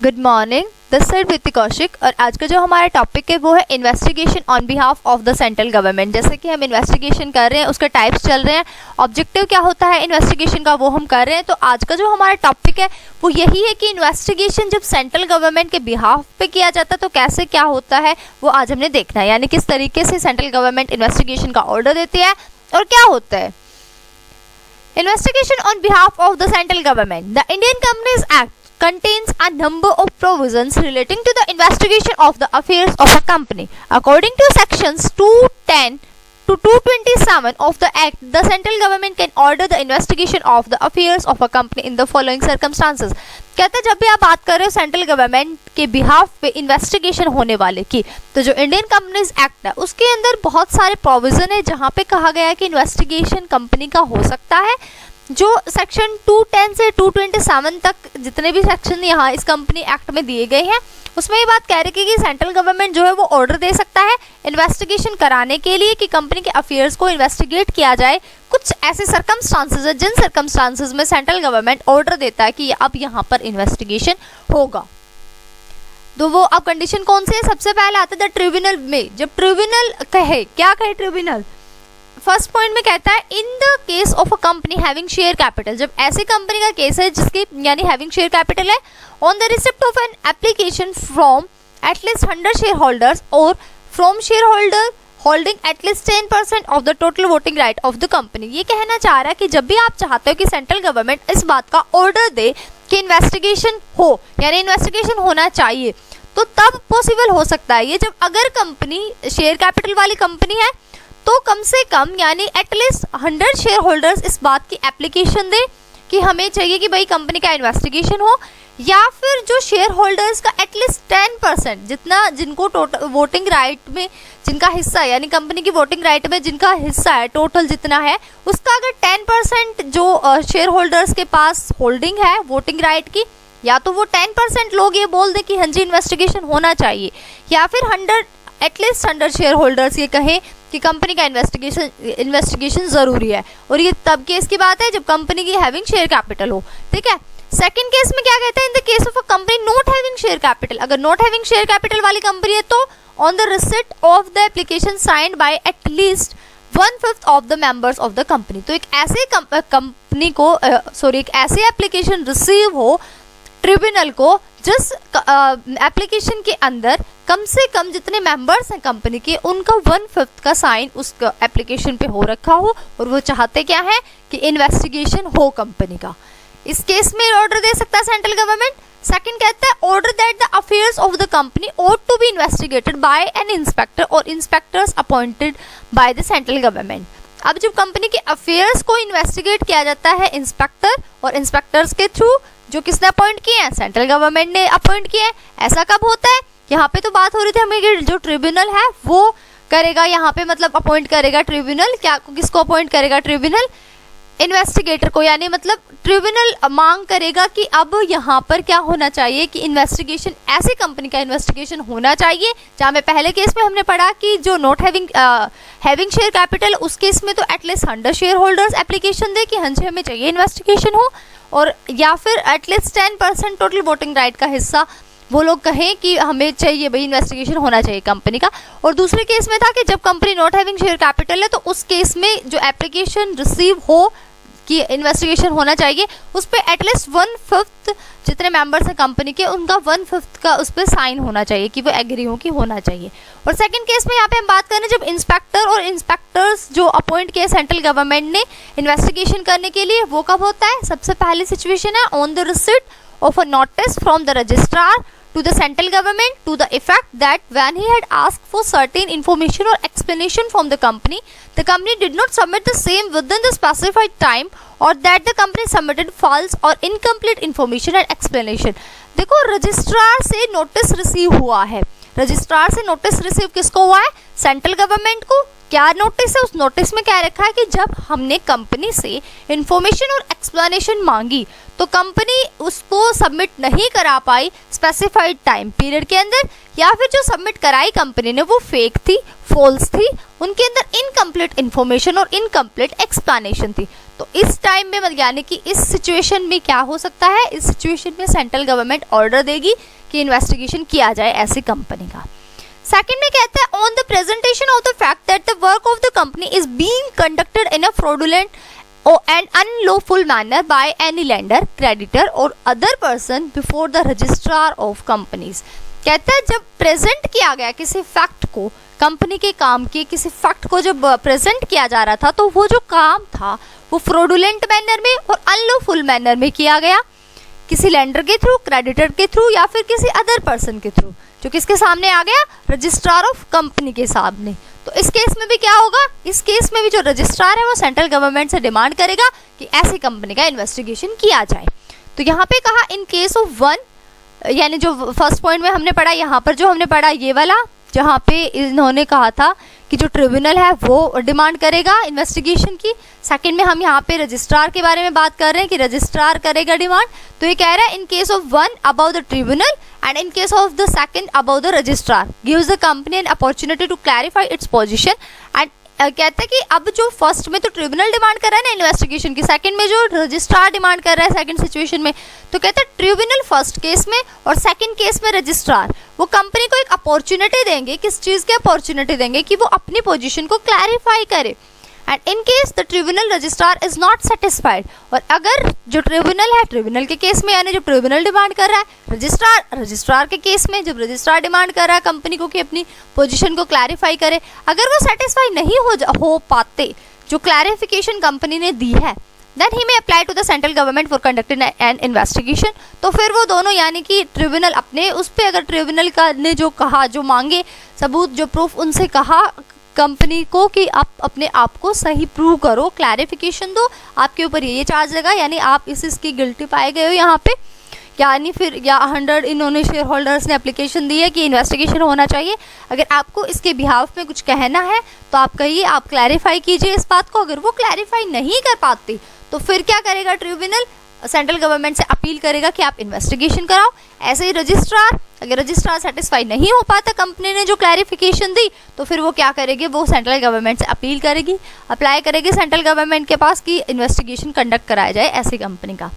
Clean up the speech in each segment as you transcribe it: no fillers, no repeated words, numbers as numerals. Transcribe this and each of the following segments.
Good morning, this side प्रीति कौशिक। और आज का जो हमारा टॉपिक है वो है investigation on behalf of the central government. जैसे कि हम इन्वेस्टिगेशन कर रहे हैं, उसके टाइप्स चल रहे हैं, ऑब्जेक्टिव क्या होता है इन्वेस्टिगेशन का वो हम कर रहे हैं। तो आज का जो हमारा टॉपिक है वो यही है कि इन्वेस्टिगेशन जब सेंट्रल गवर्नमेंट के बिहाफ पे किया जाता है तो कैसे क्या होता है वो आज हमने देखना है, यानी किस तरीके से सेंट्रल गवर्नमेंट इन्वेस्टिगेशन का ऑर्डर देती है और क्या होता है। Investigation on behalf of the central government. The Indian Companies Act contains a number of provisions relating to the investigation of the affairs of a company. According to sections 210 to 227 of the Act, the central government can order the investigation of the affairs of a company in the following circumstances. कहते हैं जब भी आप बात कर रहे हो central government के बिहाफ पे इन्वेस्टिगेशन होने वाले की, तो जो इंडियन कंपनीज एक्ट है उसके अंदर बहुत सारे प्रोविजन है जहाँ पे कहा गया है कि इन्वेस्टिगेशन कंपनी का हो सकता है। जो सेक्शन 210 से 227 तक जितने भी सेक्शन यहाँ इस कंपनी एक्ट में दिए गए हैं उसमें ये बात कह रही है कि सेंट्रल गवर्नमेंट जो है वो ऑर्डर दे सकता है इन्वेस्टिगेशन कराने के लिए कि कंपनी के अफेयर्स को इन्वेस्टिगेट किया जाए। कुछ ऐसे सर्कमस्टांसेस है जिन सर्कमस्टांसेस में सेंट्रल गवर्नमेंट ऑर्डर देता है कि अब यहाँ पर इन्वेस्टिगेशन होगा। तो वो अब कंडीशन कौन सी है? सबसे पहले आता है ट्रिब्यूनल में। जब ट्रिब्यूनल कहे, क्या कहे ट्रिब्यूनल? फर्स्ट पॉइंट में कहता है in the case of a company having share capital, जब ऐसी कंपनी का केस है जिसकी यानी हैविंग शेयर कैपिटल है, on the receipt of an application from at least 100 shareholders और from shareholder holding at least 10% of the total voting right of the company. ये कहना चाह रहा है कि जब भी आप चाहते हो कि सेंट्रल गवर्नमेंट इस बात का ऑर्डर दे कि इन्वेस्टिगेशन हो, यानी इन्वेस्टिगेशन होना चाहिए, तो तब पॉसिबल हो सकता है ये जब अगर कंपनी शेयर कैपिटल वाली कंपनी है तो कम से कम यानी एटलीस्ट 100 शेयर होल्डर्स इस बात की एप्लीकेशन दे कि हमें चाहिए कि भाई कंपनी का इन्वेस्टिगेशन हो, या फिर जो शेयर होल्डर्स का एटलीस्ट 10% जितना जिनको टोटल वोटिंग राइट में जिनका हिस्सा है, यानी कंपनी की वोटिंग राइट में जिनका हिस्सा है टोटल जितना है उसका अगर 10% जो शेयर होल्डर्स के पास होल्डिंग है वोटिंग राइट की, या तो वो 10% लोग ये बोल दे कि हाँ जी इन्वेस्टिगेशन होना चाहिए, या फिर 100 शेयर होल्डर्स ये कहें कि कंपनी का इन्वेस्टिगेशन जरूरी है। और ये तब केस की बात है जब कंपनी की हैविंग शेयर कैपिटल हो, ठीक है। सेकंड केस में क्या कहते हैं? इन the case of a company not having share capital, अगर नॉट हैविंग शेयर कैपिटल वाली कंपनी है तो on the receipt of the application signed by at least 1/5 of the members of the company. तो एक ऐसे कंपनी को एक ऐसी एप्लीकेशन रिसीव हो ट्रिब्यूनल को जिस एप्लीकेशन के अंदर कम से कम जितने मेंबर्स हैं कंपनी के उनका 1/5 का साइन उस एप्लीकेशन पे हो रखा हो, और वो चाहते क्या है कि इन्वेस्टिगेशन हो कंपनी का। इस केस में ऑर्डर दे सकता है सेंट्रल गवर्नमेंट। सेकंड कहता है order that the affairs of the company ought to be investigated by an inspector or inspectors appointed by the central government। अब जब कंपनी के अफेयर्स को इन्वेस्टिगेट किया जाता है इंस्पेक्टर, और इंस्पेक्टर्स के थ्रू जो किसने अपॉइंट किए हैं? सेंट्रल गवर्नमेंट ने अपॉइंट किए हैं। ऐसा कब होता है? यहाँ पे तो बात हो रही थी हमें जो ट्रिब्यूनल है वो करेगा, यहाँ पे मतलब अपॉइंट करेगा ट्रिब्यूनल। क्या किसको अपॉइंट करेगा ट्रिब्यूनल? इन्वेस्टिगेटर को, यानी मतलब ट्रिब्यूनल मांग करेगा कि अब यहाँ पर क्या होना चाहिए कि इन्वेस्टिगेशन ऐसी कंपनी का इन्वेस्टिगेशन होना चाहिए। जहाँ में पहले केस में हमने पढ़ा कि जो नॉट हैविंग शेयर कैपिटल उस केस में तो एटलीस्ट 100 शेयर होल्डर्स एप्लीकेशन दे कि हाँ जी हमें चाहिए इन्वेस्टिगेशन हो, और या फिर एटलीस्ट 10% टोटल वोटिंग राइट का हिस्सा वो लोग कहें कि हमें चाहिए भाई इन्वेस्टिगेशन होना चाहिए कंपनी का। और दूसरे केस में था कि जब company not having share capital है तो उस केस में जो एप्लीकेशन रिसीव हो कि इन्वेस्टिगेशन होना चाहिए उस पर एटलीस्ट 1/5 जितने मेंबर्स हैं कंपनी के उनका 1/5 का उस पर साइन होना चाहिए कि वो एग्री हो कि होना चाहिए। और सेकंड केस में यहाँ पे हम बात करें जब इंस्पेक्टर और इंस्पेक्टर्स जो अपॉइंट किए सेंट्रल गवर्नमेंट ने इन्वेस्टिगेशन करने के लिए, वो कब होता है? सबसे पहली सिचुएशन है on the receipt of a notice from the registrar to the central government to the effect that when he had asked for certain information or explanation from the company did not submit the same within the specified time, or that the company submitted false or incomplete information and explanation। देखो registrar से notice receive हुआ है, registrar से notice receive किसको हुआ है? Central government को। क्या नोटिस है, उस नोटिस में क्या रखा है कि जब हमने कंपनी से इंफॉर्मेशन और एक्सप्लेनेशन मांगी तो कंपनी उसको सबमिट नहीं करा पाई स्पेसिफाइड टाइम पीरियड के अंदर, या फिर जो सबमिट कराई कंपनी ने वो फेक थी, फॉल्स थी, उनके अंदर इनकम्प्लीट इंफॉर्मेशन और इनकम्प्लीट एक्सप्लेनेशन थी। तो इस टाइम में यानी कि इस सिचुएशन में क्या हो सकता है, इस सिचुएशन में सेंट्रल गवर्नमेंट ऑर्डर देगी कि इन्वेस्टिगेशन किया जाए ऐसी कंपनी का। सेकंड में कहता है on the presentation of the fact that the work of the company is being conducted in a fraudulent and unlawful manner by any lender, creditor or other person before the registrar of companies। कहता है जब present किया गया किसी fact को, company के काम के किसी फैक्ट को जब प्रेजेंट किया जा रहा था तो वो जो काम था वो फ्रॉडुलेंट मैनर में और अनलॉफुल मैनर में किया गया, किसी लेंडर के थ्रू, क्रेडिटर के थ्रू या फिर किसी अदर पर्सन के थ्रू, जो किसके सामने आ गया, रजिस्ट्रार ऑफ कंपनी के सामने। तो इस केस में भी क्या होगा, इस केस में भी जो रजिस्ट्रार है वो सेंट्रल गवर्नमेंट से डिमांड करेगा कि ऐसी कंपनी का इन्वेस्टिगेशन किया जाए। तो यहाँ पे कहा इन केस ऑफ वन, यानी जो फर्स्ट पॉइंट में हमने पढ़ा, यहाँ पर जो हमने पढ़ा ये वाला, जहाँ पे इन्होंने कहा था कि जो ट्रिब्यूनल है वो डिमांड करेगा इन्वेस्टिगेशन की। सेकंड में हम यहाँ पे रजिस्ट्रार के बारे में बात कर रहे हैं कि रजिस्ट्रार करेगा डिमांड। तो ये कह रहा है in case of one about the tribunal and in case of the second above the registrar gives the company an opportunity to clarify its position and कहता है कि अब जो फर्स्ट में तो ट्रिब्यूनल डिमांड कर रहा है ना इन्वेस्टिगेशन की, सेकंड में जो रजिस्ट्रार डिमांड कर रहा है सेकंड सिचुएशन में, तो कहता है ट्रिब्यूनल फर्स्ट केस में और सेकंड केस में रजिस्ट्रार वो कंपनी को एक अपॉर्चुनिटी देंगे, किस चीज़ की अपॉर्चुनिटी देंगे कि वो अपनी पोजीशन को क्लैरिफाई करे। And in case the tribunal registrar is not satisfied, और अगर जो ट्रिब्यूनल है, ट्रिब्यूनल के केस में यानी जो ट्रिब्यूनल डिमांड कर रहा है, रजिस्ट्रार के केस में जब रजिस्ट्रार डिमांड कर रहा है कंपनी को कि अपनी पोजीशन को क्लैरिफाई करे, अगर वो सेटिस्फाई नहीं हो पाते जो क्लैरिफिकेशन कंपनी ने दी है, then he may apply to the central government for conducting an investigation. तो फिर वो दोनों यानी कि ट्रिब्यूनल अपने उस पर, अगर ट्रिब्यूनल का ने जो कहा, जो मांगे सबूत, जो प्रूफ, उनसे कहा कंपनी को कि आप अपने आप को सही प्रूव करो, क्लैरिफिकेशन दो, आपके ऊपर ये चार्ज लगा, यानी आप इसकी गिल्टी पाए गए हो यहाँ पे, यानी फिर या 100 इन्होंने शेयर होल्डर्स ने एप्लीकेशन दी है कि इन्वेस्टिगेशन होना चाहिए। अगर आपको इसके बिहाफ में कुछ कहना है तो आप कहिए, आप क्लैरिफाई कीजिए इस बात को। अगर वो क्लैरिफाई नहीं कर पाती तो फिर क्या करेगा ट्रिब्यूनल, सेंट्रल गवर्नमेंट से अपील करेगा कि आप इन्वेस्टिगेशन कराओ। ऐसे ही रजिस्ट्रार, अगर रजिस्ट्रार सेटिस्फाई नहीं हो पाता कंपनी ने जो क्लैरिफिकेशन दी, तो फिर वो क्या करेगी, वो सेंट्रल गवर्नमेंट से अपील करेगी, अप्लाई करेगी सेंट्रल गवर्नमेंट के पास कि इन्वेस्टिगेशन कंडक्ट कराया जाए ऐसी कंपनी का।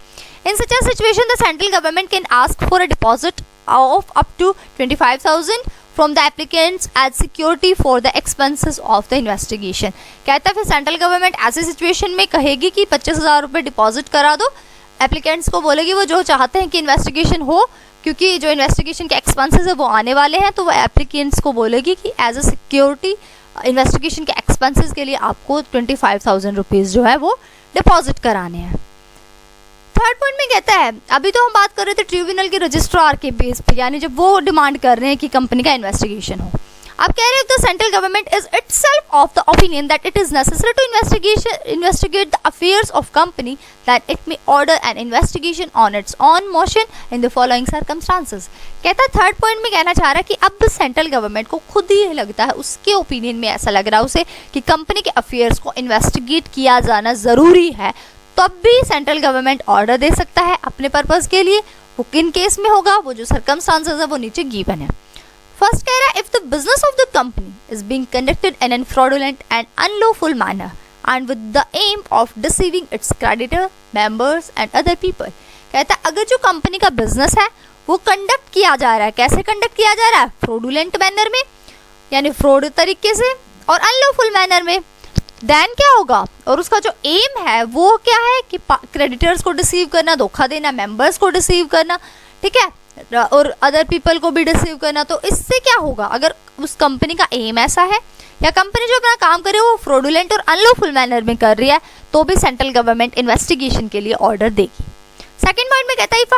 In such a situation the central government can ask for a deposit of up to 25,000 from the applicants as security for the expenses of the investigation. कहता है फिर central government ऐसी situation में कहेगी कि 25,000 रुपये डिपॉजिट करा दो, एप्लीकेंट्स को बोलेगी वो जो चाहते हैं कि इन्वेस्टिगेशन हो, क्योंकि जो इन्वेस्टिगेशन के एक्सपेंसेस है वो आने वाले हैं, तो वो एप्लीकेंट्स को बोलेगी कि एज अ सिक्योरिटी इन्वेस्टिगेशन के एक्सपेंसेस के लिए आपको 25,000 रुपीज़ जो है वो डिपॉजिट कराने हैं। थर्ड पॉइंट में कहता है, अभी तो हम बात कर रहे थे ट्रिब्यूनल के रजिस्ट्रार के बेस पे, यानी जब वो डिमांड कर रहे हैं कि कंपनी का इन्वेस्टिगेशन हो। अब कह रहे हैं the central government is itself of the opinion that it is necessary to investigate the affairs of company that it may order an investigation on its own motion in the following circumstances. कहता है third point में कहना चाह रहा है कि अब central government को खुद ही लगता है, उसके ओपिनियन में ऐसा लग रहा है उसे कि कंपनी के अफेयर्स को इन्वेस्टिगेट किया जाना ज़रूरी है, तब भी सेंट्रल गवर्नमेंट ऑर्डर दे सकता है अपने पर्पज़ के लिए। वो किन केस में होगा, वो जो सर्कमस्टांसेस है वो नीचे गिवन है। फर्स्ट कह रहा है, if the business of the company is being conducted in an fraudulent and unlawful manner and with the aim of deceiving its creditor, members and other people. कहता है अगर जो कंपनी का बिजनेस है वो कंडक्ट किया जा रहा है, कैसे कंडक्ट किया जा रहा है, फ्रॉडुलेंट मैनर में यानी फ्रॉड तरीके से, और अनलॉफुल मैनर में, देन क्या होगा, और उसका जो एम है वो क्या है कि क्रेडिटर्स को डिसीव करना, धोखा देना, मेंबर्स को डिसीव करना, ठीक है, और अदर पीपल को भी डिसीव करना। तो इससे क्या होगा, अगर उस कंपनी का एम ऐसा है या कंपनी जो अपना काम करे वो फ्रॉडुलेंट और अनलॉफुल मैनर में कर रही है, तो भी सेंट्रल गवर्नमेंट इन्वेस्टिगेशन के लिए ऑर्डर देगी। सेकेंड पॉइंट में कहता है if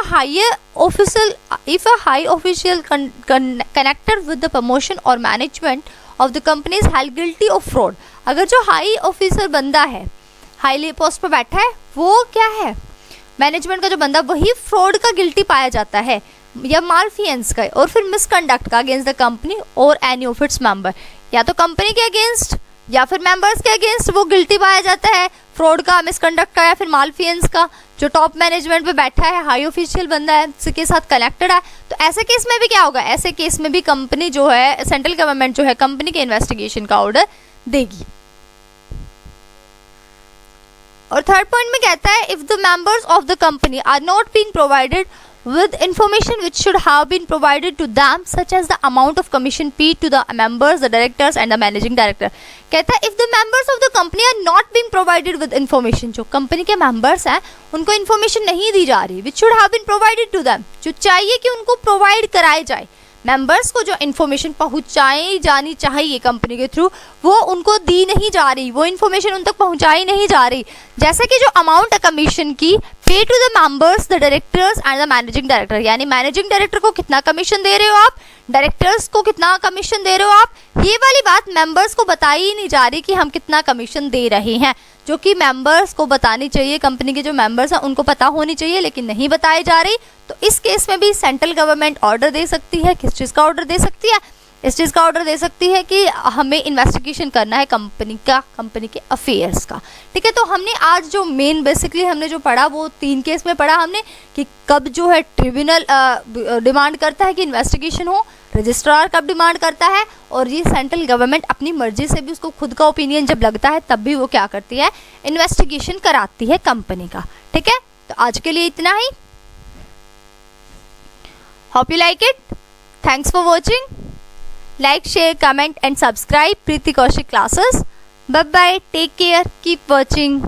a high official connected with the promotion और management of the company is held guilty of fraud. अगर जो हाई ऑफिसर बंदा है, हाईली पोस्ट पर बैठा है, वो क्या है, मैनेजमेंट का जो बंदा, वही फ्रॉड का गिल्टी पाया जाता है या मालफियंस का और फिर मिसकंडक्ट का अगेंस्ट द कंपनी और एनी ऑफ इट्स मेंबर, या तो कंपनी के अगेंस्ट या फिर मेंबर्स के अगेंस्ट वो गिल्टी पाया जाता है फ्रॉड का, मिसकंडक्ट का या फिर मालफियंस का, जो टॉप मैनेजमेंट पे बैठा है, हाई ऑफिशियल बंदा है, उसके साथ कनेक्टेड है, तो ऐसे केस में भी क्या होगा, ऐसे केस में भी कंपनी जो है, सेंट्रल गवर्नमेंट जो है कंपनी के इन्वेस्टिगेशन का ऑर्डर देगी। और थर्ड पॉइंट में कहता है if the members of the company are not being provided with information which should have been provided to them such as the amount of commission paid to the members, the directors and the managing director। कहता है if the members of the company are not being provided with information, जो company के members हैं उनको information नहीं दी जा रही, which should have been provided to them, जो चाहिए कि उनको प्रोवाइड कराई जाए, मेंबर्स को जो इन्फॉर्मेशन पहुंचाई जानी चाहिए कंपनी के थ्रू वो उनको दी नहीं जा रही, वो इन्फॉर्मेशन उन तक पहुंचाई नहीं जा रही। जैसे कि जो अमाउंट है कमीशन की pay to the members, the directors and the managing director, यानी मैनेजिंग डायरेक्टर को कितना कमीशन दे रहे हो आप, डायरेक्टर्स को कितना कमीशन दे रहे हो आप, ये वाली बात मेंबर्स को बताई ही नहीं जा रही कि हम कितना कमीशन दे रहे हैं, जो कि मेंबर्स को बतानी चाहिए, कंपनी के जो मेंबर्स हैं उनको पता होनी चाहिए, लेकिन नहीं बताई जा रही। तो इस केस में भी सेंट्रल गवर्नमेंट ऑर्डर दे सकती है। किस चीज़ का ऑर्डर दे सकती है? इस चीज़ का ऑर्डर दे सकती है कि हमें इन्वेस्टिगेशन करना है कंपनी के अफेयर्स का। ठीक है, तो हमने आज जो मेन बेसिकली हमने जो पढ़ा वो 3 केस में पढ़ा हमने कि कब जो है ट्रिब्यूनल डिमांड करता है कि इन्वेस्टिगेशन हो, रजिस्ट्रार कब डिमांड करता है, और ये सेंट्रल गवर्नमेंट अपनी मर्जी से भी उसको खुद का ओपिनियन जब लगता है तब भी वो क्या करती है, इन्वेस्टिगेशन कराती है कंपनी का। ठीक है, तो आज के लिए इतना ही। Hope you like it. Thanks for watching. Like, share, comment and subscribe Preeti Kaushik classes. Bye bye. Take care. Keep watching.